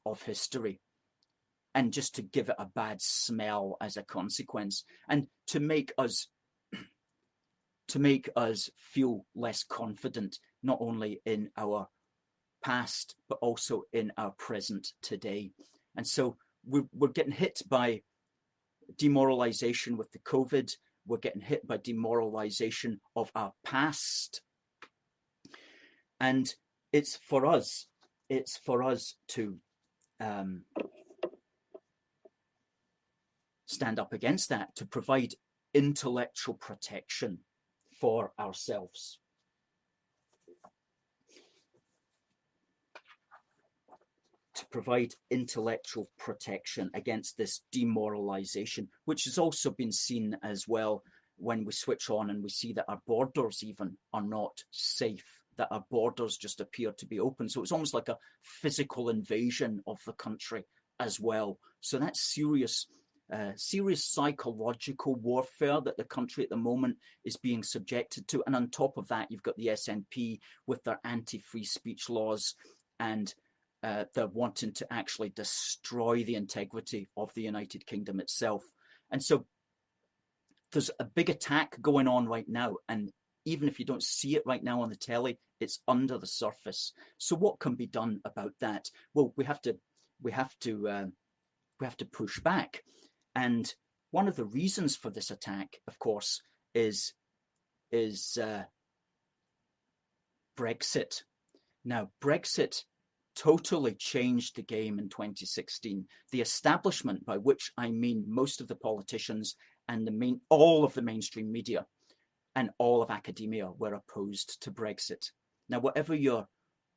of history, and just to give it a bad smell as a consequence, and to make us feel less confident, not only in our past, but also in our present today. And so we're getting hit by demoralization with the COVID. We're getting hit by demoralization of our past. And it's for us to stand up against that, to provide intellectual protection for ourselves. To provide intellectual protection against this demoralization, which has also been seen as well when we switch on and we see that our borders even are not safe, that our borders just appear to be open. So it's almost like a physical invasion of the country as well. So that's serious psychological warfare that the country at the moment is being subjected to. And on top of that, you've got the SNP with their anti-free speech laws, and they're wanting to actually destroy the integrity of the United Kingdom itself. And so there's a big attack going on right now. And even if you don't see it right now on the telly, it's under the surface. So what can be done about that? Well, we have to push back. And one of the reasons for this attack, of course, is Brexit. Now, Brexit totally changed the game in 2016. The establishment, by which I mean most of the politicians and all of the mainstream media and all of academia, were opposed to Brexit. Now, whatever your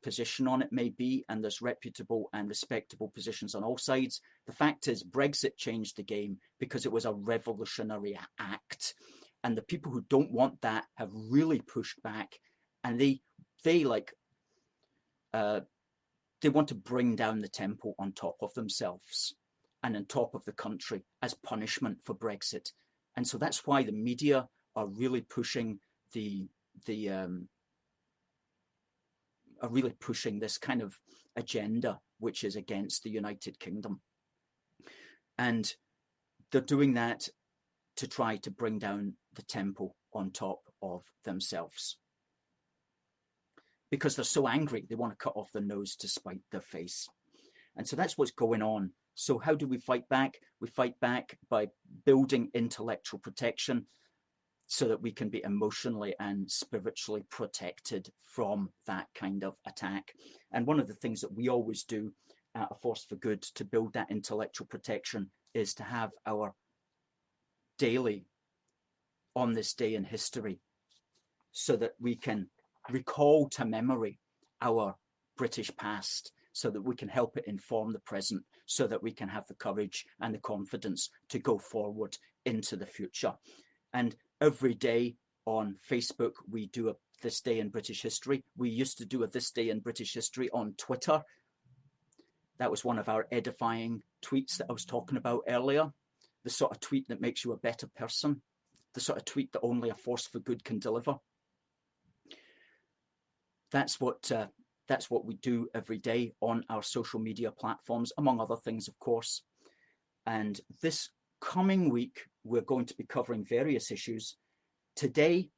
position on it may be, and there's reputable and respectable positions on all sides, the fact is Brexit changed the game because it was a revolutionary act. And the people who don't want that have really pushed back, and they want to bring down the temple on top of themselves and on top of the country as punishment for Brexit. And so that's why the media are really pushing this kind of agenda, which is against the United Kingdom. And they're doing that to try to bring down the temple on top of themselves, because they're so angry, they want to cut off their nose to spite their face. And so that's what's going on. So how do we fight back? We fight back by building intellectual protection so that we can be emotionally and spiritually protected from that kind of attack. And one of the things that we always do at A Force for Good to build that intellectual protection is to have our daily on this day in history, so that we can recall to memory our British past, so that we can help it inform the present, so that we can have the courage and the confidence to go forward into the future. And every day on Facebook, we do a This Day in British History. We used to do a This Day in British History on Twitter. That was one of our edifying tweets that I was talking about earlier. The sort of tweet that makes you a better person. The sort of tweet that only A Force for Good can deliver. That's what we do every day on our social media platforms, among other things, of course. And this coming week, we're going to be covering various issues. Today,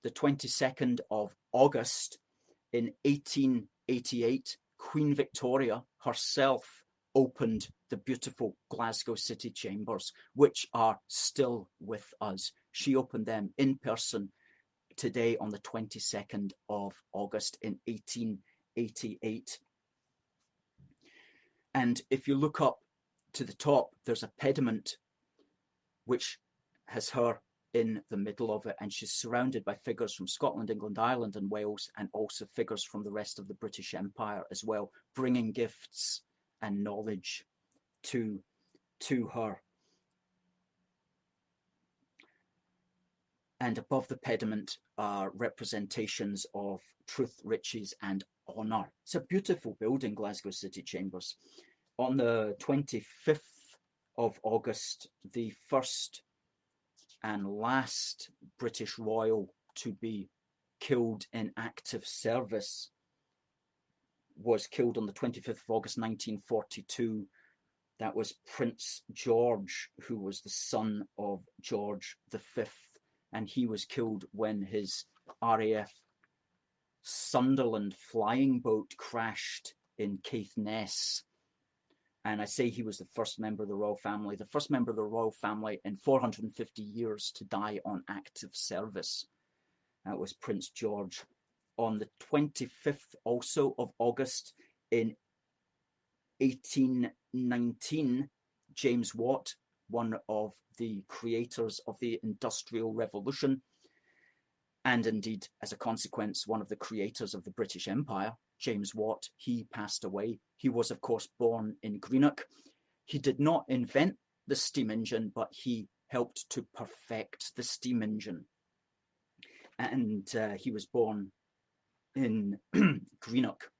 the 22nd of August, in 1888, Queen Victoria herself opened the beautiful Glasgow City Chambers, which are still with us. She opened them in person today on the 22nd of August in 1888. And if you look up to the top, there's a pediment which has her in the middle of it, and she's surrounded by figures from Scotland, England, Ireland and Wales, and also figures from the rest of the British Empire as well, bringing gifts and knowledge to her. And above the pediment are representations of truth, riches and honour. It's a beautiful building, Glasgow City Chambers. On the 25th of August, the first and last British royal to be killed in active service was killed on the 25th of August 1942. That was Prince George, who was the son of George V, and he was killed when his RAF Sunderland flying boat crashed in Caithness. And I say he was the first member of the royal family, in 450 years to die on active service. That was Prince George. On the 25th also of August in 1819, James Watt, one of the creators of the Industrial Revolution, and indeed, as a consequence, one of the creators of the British Empire, James Watt, he passed away. He was, of course, born in Greenock. He did not invent the steam engine, but he helped to perfect the steam engine. And he was born in Greenock.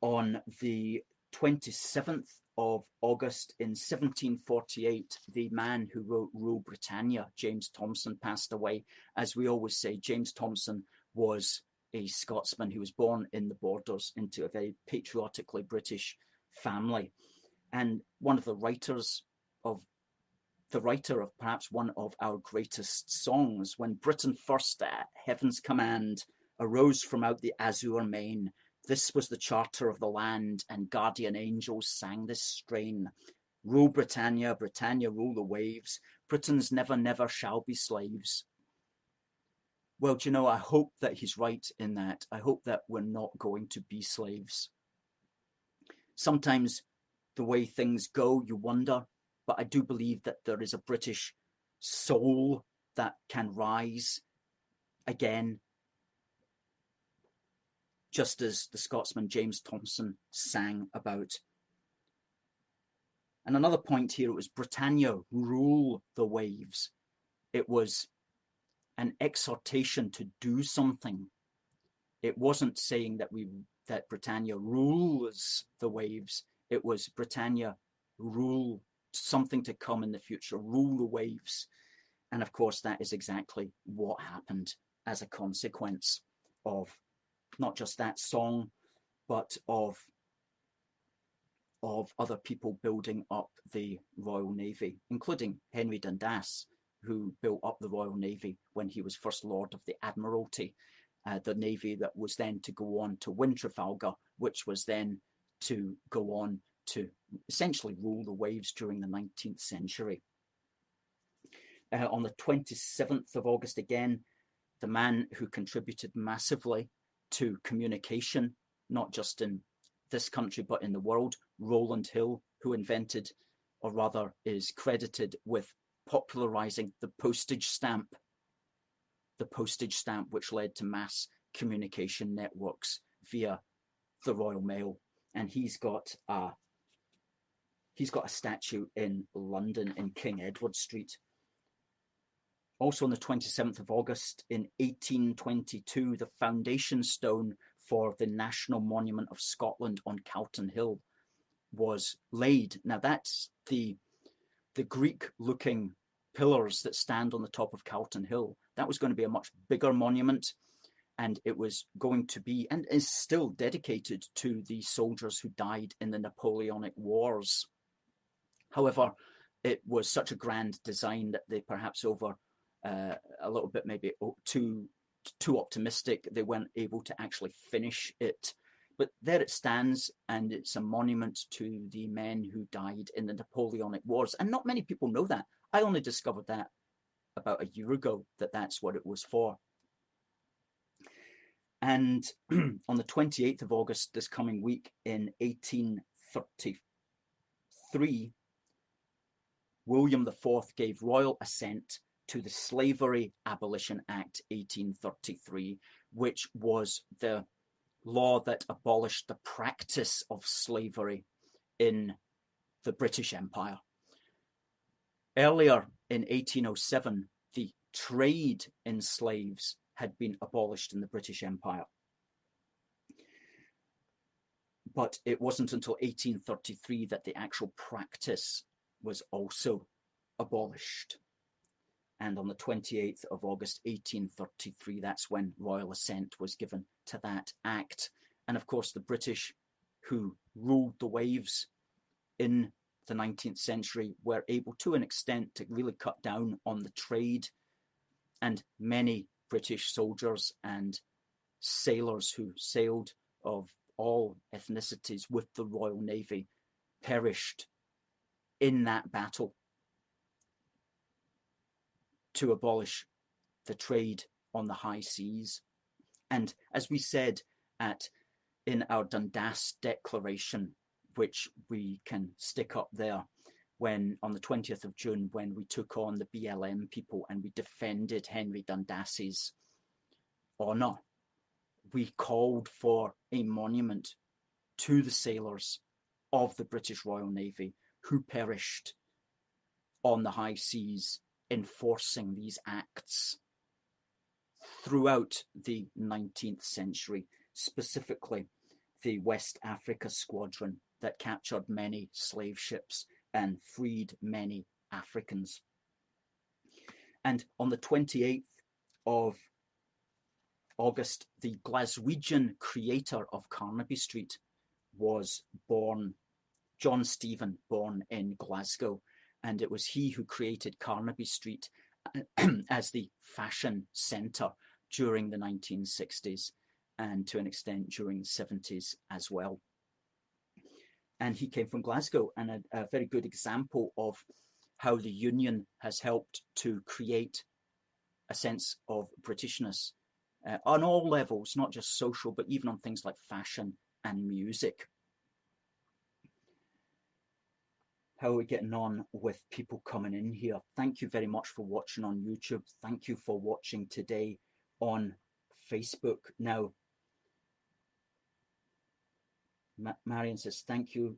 On the 27th of August in 1748, the man who wrote Rule Britannia, James Thomson, passed away. As we always say, James Thomson was a Scotsman who was born in the Borders into a very patriotically British family, and the writer of perhaps one of our greatest songs. When Britain first at heaven's command arose from out the azure main, this was the charter of the land, and guardian angels sang this strain. Rule Britannia, Britannia rule the waves, Britons never, never shall be slaves. Well, do you know, I hope that he's right in that. I hope that we're not going to be slaves. Sometimes the way things go, you wonder, but I do believe that there is a British soul that can rise again, just as the Scotsman James Thomson sang about. And another point here, it was Britannia rule the waves. It was an exhortation to do something. It wasn't saying that Britannia rules the waves. It was Britannia rule something to come in the future, rule the waves. And of course, that is exactly what happened as a consequence of not just that song, but of other people building up the Royal Navy, including Henry Dundas, who built up the Royal Navy when he was First Lord of the Admiralty, the Navy that was then to go on to win Trafalgar, which was then to go on to essentially rule the waves during the 19th century. On the 27th of August again, the man who contributed massively to communication, not just in this country, but in the world, Rowland Hill, who invented, or rather is credited with popularizing the postage stamp, which led to mass communication networks via the Royal Mail. And he's got a statue in London in King Edward Street. Also on the 27th of August in 1822, the foundation stone for the National Monument of Scotland on Calton Hill was laid. Now that's the Greek-looking pillars that stand on the top of Calton Hill. That was going to be a much bigger monument, and it was going to be, and is still, dedicated to the soldiers who died in the Napoleonic Wars. However, it was such a grand design that they perhaps a little bit maybe too optimistic, they weren't able to actually finish it. But there it stands, and it's a monument to the men who died in the Napoleonic Wars. And not many people know that. I only discovered that about a year ago, that that's what it was for. And on the 28th of August, this coming week in 1833, William IV gave royal assent to the Slavery Abolition Act 1833, which was the law that abolished the practice of slavery in the British Empire. Earlier in 1807, the trade in slaves had been abolished in the British Empire. But it wasn't until 1833 that the actual practice was also abolished. And on the 28th of August 1833, that's when royal assent was given to that act. And of course, the British, who ruled the waves in the 19th century, were able to an extent to really cut down on the trade. And many British soldiers and sailors who sailed of all ethnicities with the Royal Navy perished in that battle to abolish the trade on the high seas. And as we said in our Dundas Declaration, which we can stick up there, when on the 20th of June, when we took on the BLM people and we defended Henry Dundas's honour, we called for a monument to the sailors of the British Royal Navy who perished on the high seas enforcing these acts throughout the 19th century, specifically the West Africa Squadron that captured many slave ships and freed many Africans. And on the 28th of August, the Glaswegian creator of Carnaby Street was born, John Stephen, born in Glasgow. And it was he who created Carnaby Street as the fashion centre during the 1960s and to an extent during the 70s as well. And he came from Glasgow, and a very good example of how the Union has helped to create a sense of Britishness on all levels, not just social, but even on things like fashion and music. How are we getting on with people coming in here? Thank you very much for watching on YouTube. Thank you for watching today on Facebook. Now, Marion says, thank you.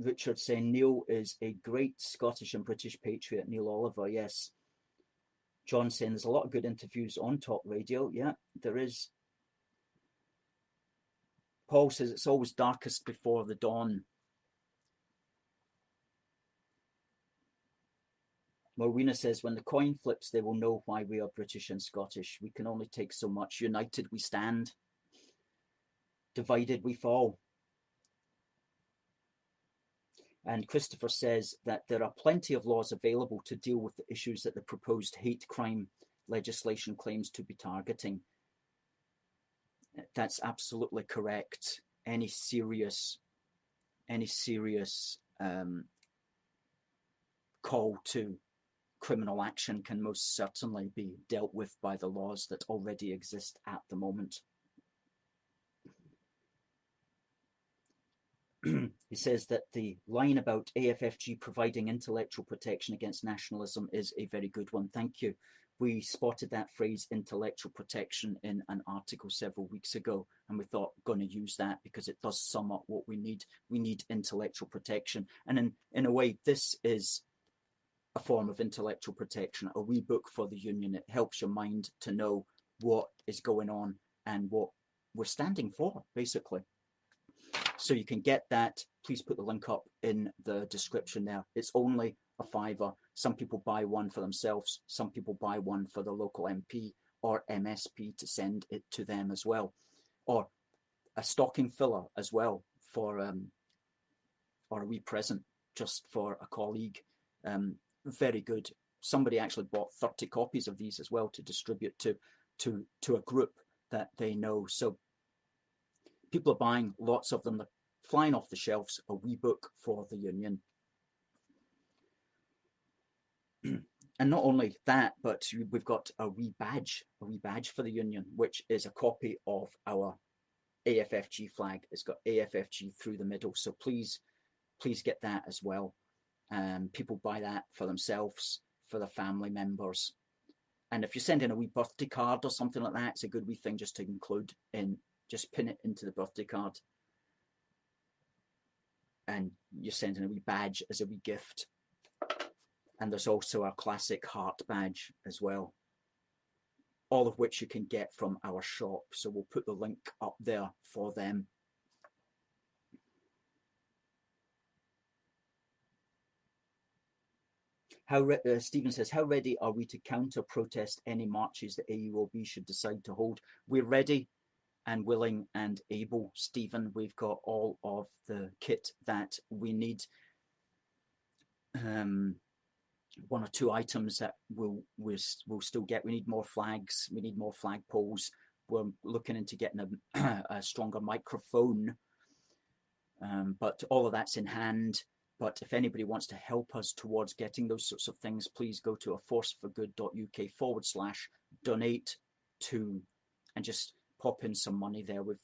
Richard saying, Neil is a great Scottish and British patriot. Neil Oliver, yes. John saying, there's a lot of good interviews on talk radio. Yeah, there is. Paul says, it's always darkest before the dawn. Morwena says, when the coin flips, they will know why we are British and Scottish. We can only take so much. United we stand. Divided we fall. And Christopher says that there are plenty of laws available to deal with the issues that the proposed hate crime legislation claims to be targeting. That's absolutely correct. Any serious call to criminal action can most certainly be dealt with by the laws that already exist at the moment. He says that the line about AFFG providing intellectual protection against nationalism is a very good one. Thank you. We spotted that phrase intellectual protection in an article several weeks ago, and we thought going to use that because it does sum up what we need. We need intellectual protection. And in a way, this is a form of intellectual protection, a wee book for the Union. It helps your mind to know what is going on and what we're standing for, basically. So you can get that. Please put the link up in the description there. It's only a £5. Some people buy one for themselves. Some people buy one for the local MP or MSP to send it to them as well. Or a stocking filler as well for or a wee present just for a colleague. Very good. Somebody actually bought 30 copies of these as well to distribute to a group that they know. So people are buying lots of them. They're flying off the shelves. A wee book for the Union. And not only that, but we've got a wee badge for the Union, which is a copy of our AFFG flag. It's got AFFG through the middle. So please get that as well. People buy that for themselves, for their family members. And if you're sending a wee birthday card or something like that, it's a good wee thing just to include in, just pin it into the birthday card. And you're sending a wee badge as a wee gift. And there's also our classic heart badge as well, all of which you can get from our shop. So we'll put the link up there for them. Stephen says, how ready are we to counter protest any marches that AUOB should decide to hold? We're ready and willing and able, Stephen. We've got all of the kit that we need. One or two items that we'll still get. We need more flags. We need more flag poles. We're looking into getting a stronger microphone. But all of that's in hand. But if anybody wants to help us towards getting those sorts of things, please go to aforceforgood.uk/donate to, and just pop in some money there. With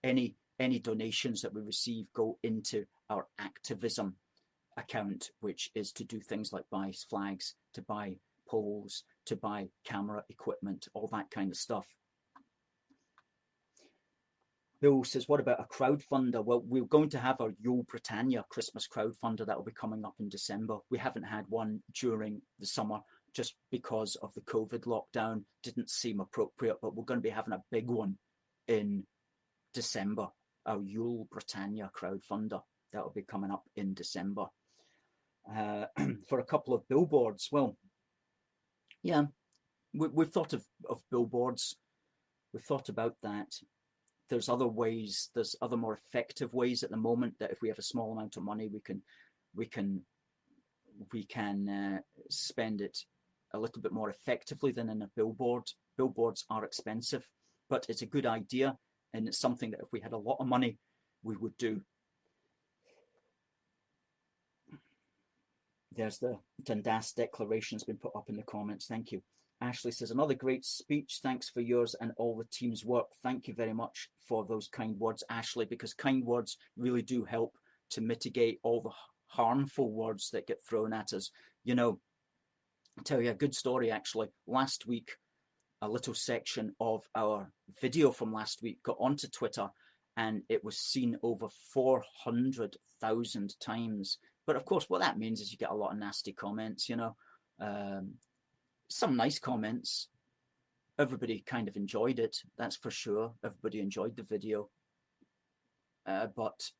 any donations that we receive go into our activism account, which is to do things like buy flags, to buy poles, to buy camera equipment, all that kind of stuff. Bill says, what about a crowdfunder? Well, we're going to have our Yo Britannia Christmas crowdfunder that will be coming up in December. We haven't had one during the summer just because of the COVID lockdown. Didn't seem appropriate, but we're going to be having a big one in December, our Yo Britannia crowdfunder. That will be coming up in December. For a couple of billboards, well, yeah, we've thought of billboards. We've thought about that. There's other ways. There's other more effective ways at the moment that if we have a small amount of money, we can spend it a little bit more effectively than in a billboard. Billboards are expensive, but it's a good idea, and it's something that if we had a lot of money, we would do. There's the Dundas declaration has been put up in the comments. Thank you. Ashley says, another great speech. Thanks for yours and all the team's work. Thank you very much for those kind words, Ashley, because kind words really do help to mitigate all the harmful words that get thrown at us. You know, I'll tell you a good story, actually. Last week, a little section of our video from last week got onto Twitter, and it was seen over 400,000 times. But of course, what that means is you get a lot of nasty comments, you know. Some nice comments. Everybody kind of enjoyed it, that's for sure. Everybody enjoyed the video. But,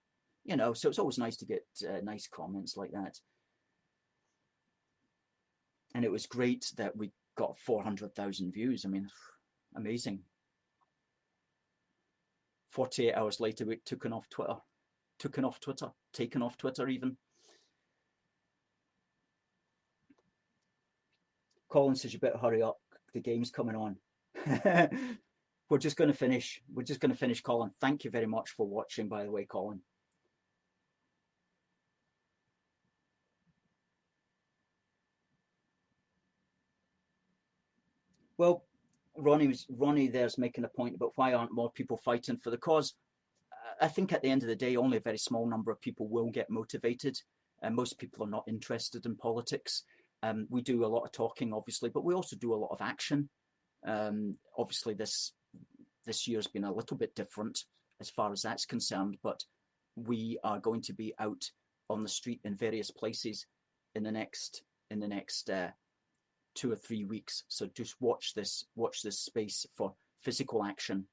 you know, so it's always nice to get nice comments like that. And it was great that we got 400,000 views. I mean, amazing. 48 hours later, we taken off Twitter even. Colin says, you better hurry up. The game's coming on. We're just going to finish. We're just going to finish, Colin. Thank you very much for watching, by the way, Colin. Well, Ronnie there's making a point about why aren't more people fighting for the cause. I think at the end of the day, only a very small number of people will get motivated. Most people are not interested in politics. We do a lot of talking, obviously, but we also do a lot of action. Obviously, this year's been a little bit different as far as that's concerned, but we are going to be out on the street in various places in the next 2 or 3 weeks. So just watch this space for physical action.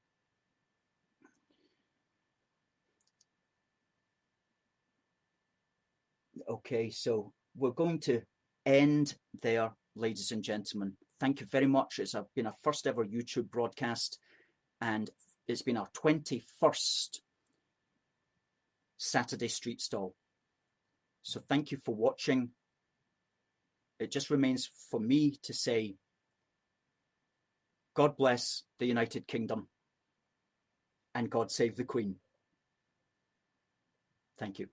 Okay, so we're going to end there, ladies and gentlemen. Thank you very much. It's been our first ever YouTube broadcast, and it's been our 21st Saturday street stall. So thank you for watching. It just remains for me to say, God bless the United Kingdom, and God save the Queen. Thank you.